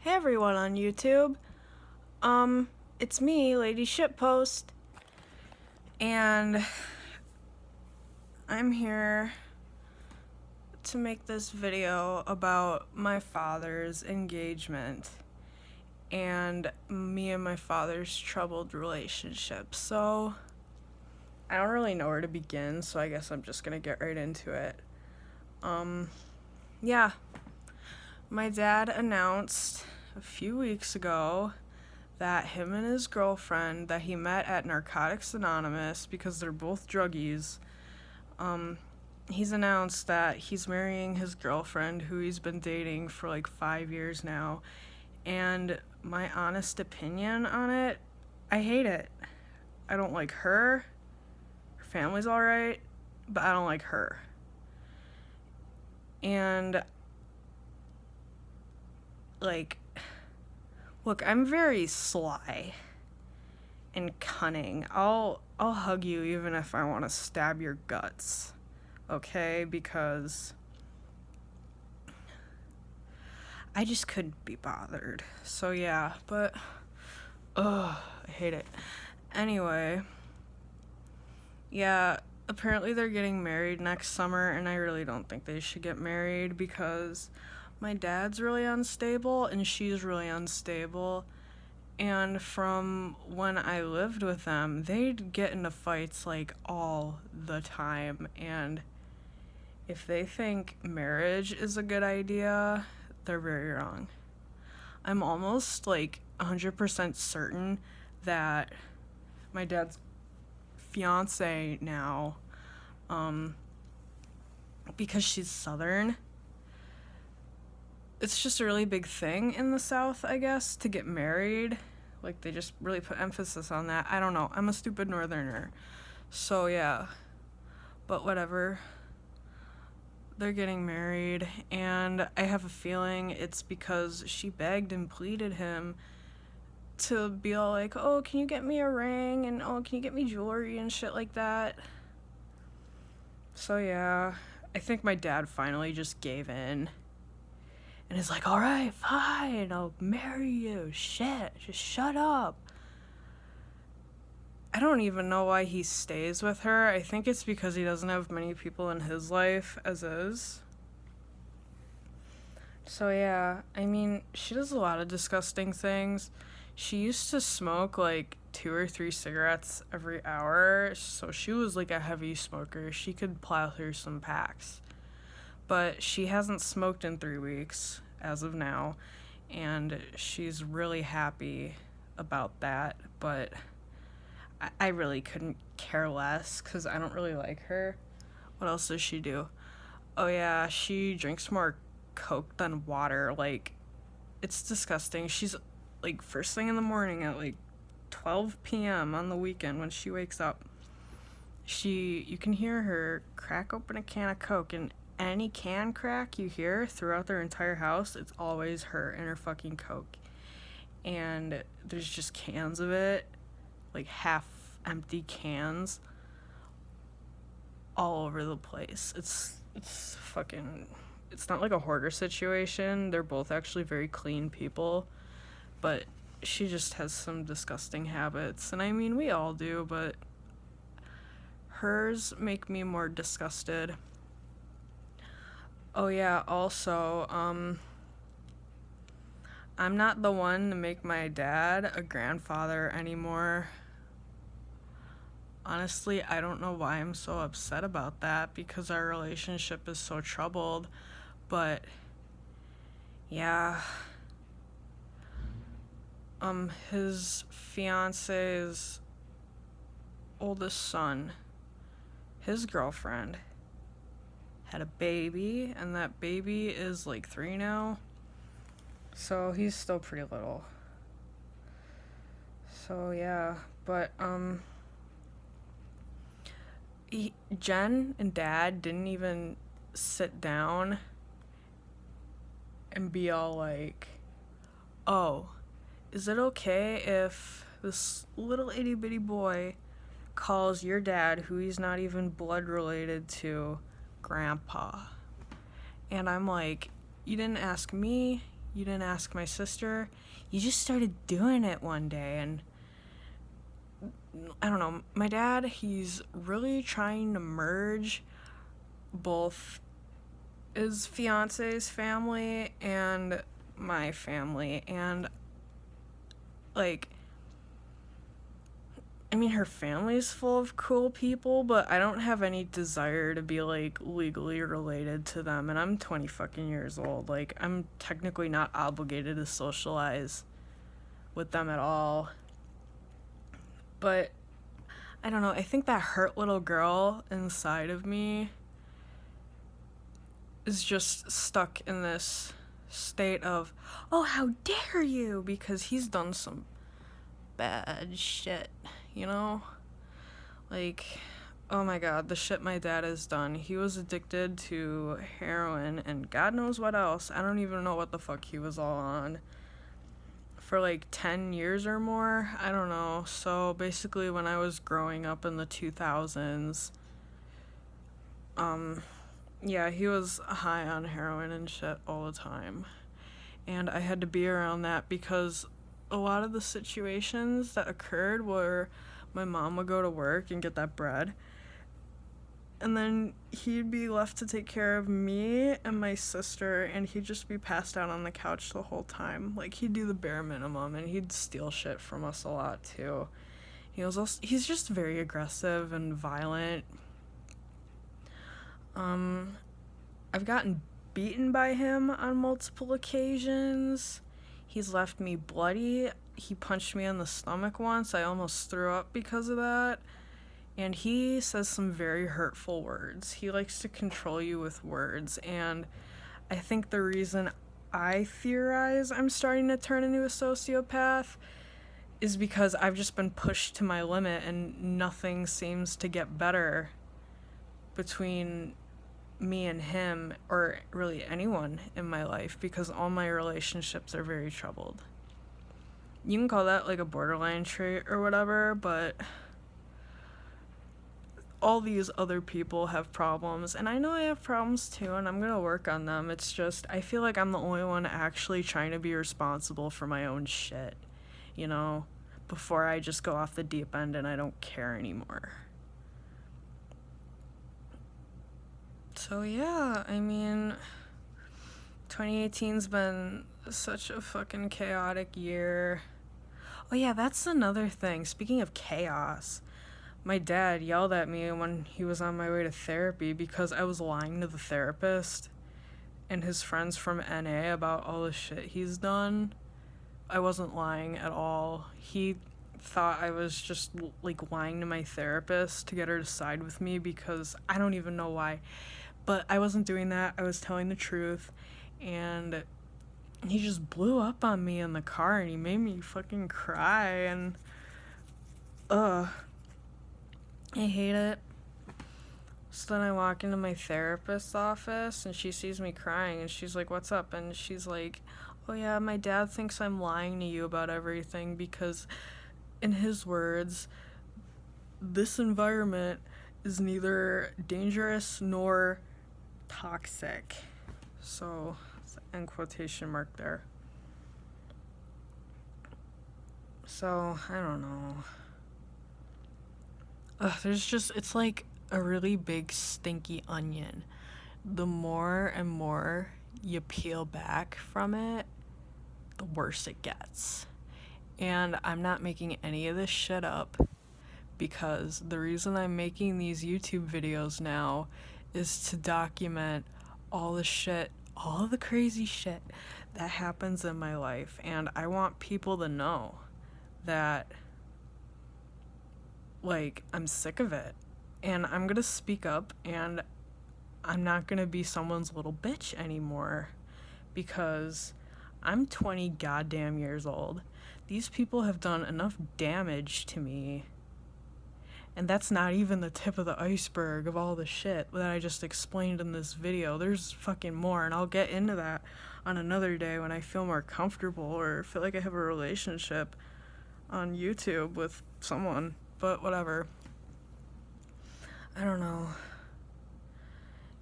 Hey everyone on YouTube. It's me, Lady Shitpost, and I'm here to make this video about my father's engagement and me and my father's troubled relationship. So, I don't really know where to begin, so I guess I'm just gonna get right into it. Yeah. My dad announced a few weeks ago that him and his girlfriend that he met at Narcotics Anonymous, because they're both druggies, he's announced that he's marrying his girlfriend who he's been dating for like 5 years now. And my honest opinion on it, I hate it. I don't like her. Her family's alright, but I don't like her. And look, I'm very sly and cunning. I'll hug you even if I want to stab your guts, okay? Because I just couldn't be bothered. So yeah, but I hate it. Anyway, yeah, apparently they're getting married next summer, and I really don't think they should get married because my dad's really unstable and she's really unstable. And from when I lived with them, they'd get into fights like all the time. And if they think marriage is a good idea, they're very wrong. I'm almost like 100% certain that my dad's fiance now, because she's Southern, it's just a really big thing in the South, I guess, to get married. Like, they just really put emphasis on that. I don't know. I'm a stupid Northerner. So, yeah. But whatever. They're getting married, and I have a feeling it's because she begged and pleaded him to be all like, oh, can you get me a ring? And, oh, can you get me jewelry and shit like that? So, yeah. I think my dad finally just gave in. And is like, alright, fine, I'll marry you. Shit, just shut up. I don't even know why he stays with her. I think it's because he doesn't have many people in his life as is. So yeah, I mean, she does a lot of disgusting things. She used to smoke like 2 or 3 cigarettes every hour, so she was like a heavy smoker. She could plow through some packs. But she hasn't smoked in 3 weeks as of now, and she's really happy about that. But I really couldn't care less because I don't really like her. What else does she do? Oh yeah, she drinks more Coke than water. Like, it's disgusting. She's like, first thing in the morning at like 12 p.m. on the weekend when she wakes up, you can hear her crack open a can of Coke, and any can crack you hear throughout their entire house, it's always her and her fucking Coke. And there's just cans of it, like half empty cans, all over the place. It's fucking, it's not like a hoarder situation. They're both actually very clean people, but she just has some disgusting habits. And I mean, we all do, but hers make me more disgusted. Oh yeah, also, I'm not the one to make my dad a grandfather anymore. Honestly, I don't know why I'm so upset about that, because our relationship is so troubled. But yeah, his fiance's oldest son, his girlfriend, had a baby, and that baby is like 3 now. So he's still pretty little. So yeah, but Jen and Dad didn't even sit down and be all like, oh, is it okay if this little itty bitty boy calls your dad, who he's not even blood related to, Grandpa? And I'm like, you didn't ask me, You didn't ask my sister. You just started doing it one day. And I don't know. My dad, he's really trying to merge both his fiance's family and my family. And, like, I mean, her family's full of cool people, but I don't have any desire to be, like, legally related to them. And I'm 20 fucking years old. Like, I'm technically not obligated to socialize with them at all. But, I don't know. I think that hurt little girl inside of me is just stuck in this state of, oh, how dare you? Because he's done some bad shit, you know? Like, oh my god, the shit my dad has done. He was addicted to heroin and God knows what else. I don't even know what the fuck he was all on. For like 10 years or more. I don't know. So basically when I was growing up in the 2000s, yeah, he was high on heroin and shit all the time. And I had to be around that because a lot of the situations that occurred were my mom would go to work and get that bread. And then he'd be left to take care of me and my sister, and he'd just be passed out on the couch the whole time. Like, he'd do the bare minimum, and he'd steal shit from us a lot, too. He's just very aggressive and violent. I've gotten beaten by him on multiple occasions. He's left me bloody. He punched me in the stomach once. I almost threw up because of that. And he says some very hurtful words. He likes to control you with words. And I think the reason I theorize I'm starting to turn into a sociopath is because I've just been pushed to my limit and nothing seems to get better between me and him, or really anyone in my life, because all my relationships are very troubled. You can call that like a borderline trait or whatever, but all these other people have problems, and I know I have problems too, and I'm gonna work on them. It's just, I feel like I'm the only one actually trying to be responsible for my own shit, you know, before I just go off the deep end and I don't care anymore. So yeah, I mean, 2018's been such a fucking chaotic year. Oh yeah, that's another thing. Speaking of chaos, my dad yelled at me when he was on my way to therapy because I was lying to the therapist and his friends from NA about all the shit he's done. I wasn't lying at all. He thought I was just like lying to my therapist to get her to side with me because I don't even know why. But I wasn't doing that. I was telling the truth. And he just blew up on me in the car and he made me fucking cry. And, I hate it. So then I walk into my therapist's office and she sees me crying and she's like, "What's up?" And she's like, "Oh yeah, my dad thinks I'm lying to you about everything because, in his words, this environment is neither dangerous nor toxic." So, it's an end quotation mark there. So, I don't know. It's like a really big stinky onion. The more and more you peel back from it, the worse it gets. And I'm not making any of this shit up because the reason I'm making these YouTube videos now is to document all the shit, all the crazy shit that happens in my life. And I want people to know that, like, I'm sick of it. And I'm gonna speak up and I'm not gonna be someone's little bitch anymore because I'm 20 goddamn years old. These people have done enough damage to me. And that's not even the tip of the iceberg of all the shit that I just explained in this video. There's fucking more, and I'll get into that on another day when I feel more comfortable or feel like I have a relationship on YouTube with someone. But whatever. I don't know.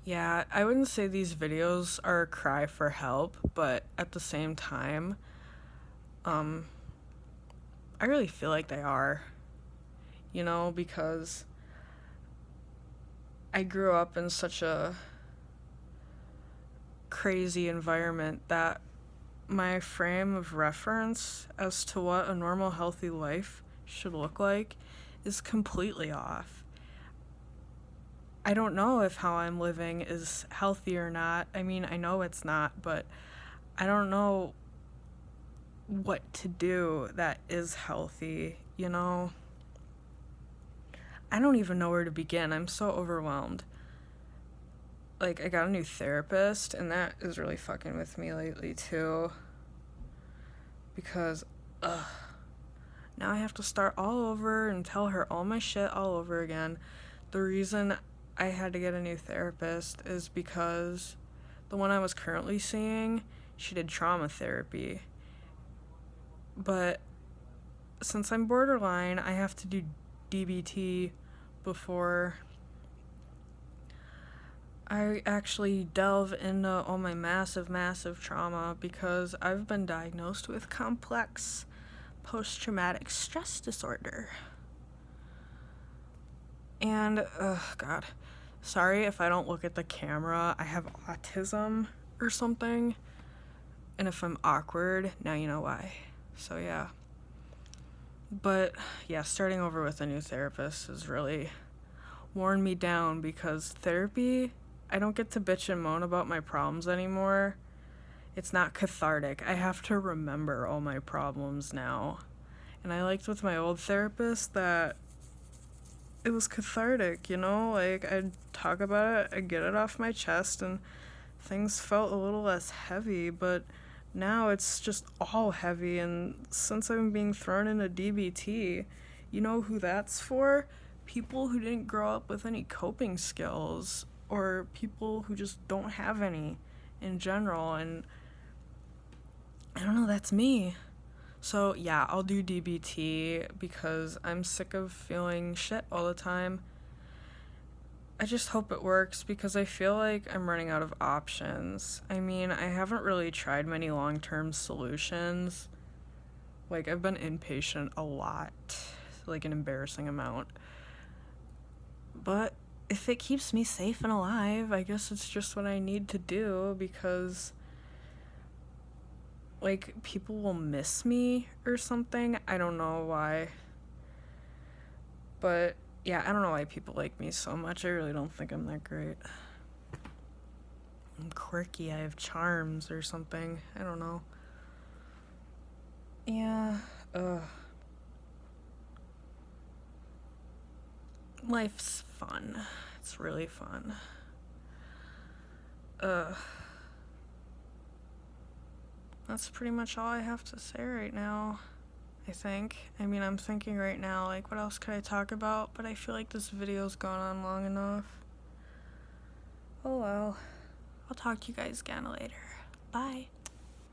Yeah, I wouldn't say these videos are a cry for help, but at the same time, um, I really feel like they are, because I grew up in such a crazy environment that my frame of reference as to what a normal, healthy life should look like is completely off. I don't know if how I'm living is healthy or not. I mean, I know it's not, but I don't know what to do that is healthy. I don't even know where to begin. I'm so overwhelmed. Like, I got a new therapist, and that is really fucking with me lately, too. Because, now I have to start all over and tell her all my shit all over again. The reason I had to get a new therapist is because the one I was currently seeing, she did trauma therapy. But since I'm borderline, I have to do DBT before I actually delve into all my massive, massive trauma, because I've been diagnosed with complex post-traumatic stress disorder. And, God, sorry if I don't look at the camera. I have autism or something. And if I'm awkward, now you know why. So, yeah. But, yeah, starting over with a new therapist has really worn me down, because therapy, I don't get to bitch and moan about my problems anymore. It's not cathartic. I have to remember all my problems now. And I liked with my old therapist that it was cathartic, Like, I'd talk about it, I'd get it off my chest, and things felt a little less heavy, but now it's just all heavy. And since I'm being thrown into DBT, you know who that's for? People who didn't grow up with any coping skills, or people who just don't have any in general. And I don't know, that's me. So yeah, I'll do DBT because I'm sick of feeling shit all the time. I just hope it works, because I feel like I'm running out of options. I mean, I haven't really tried many long-term solutions. Like, I've been inpatient a lot, like an embarrassing amount. But if it keeps me safe and alive, I guess it's just what I need to do, because, like, people will miss me or something. I don't know why. But yeah, I don't know why people like me so much. I really don't think I'm that great. I'm quirky, I have charms or something. I don't know. Yeah, life's fun. It's really fun. That's pretty much all I have to say right now, I think. I mean, I'm thinking right now, like, what else could I talk about? But I feel like this video's gone on long enough. Oh well. I'll talk to you guys again later. Bye.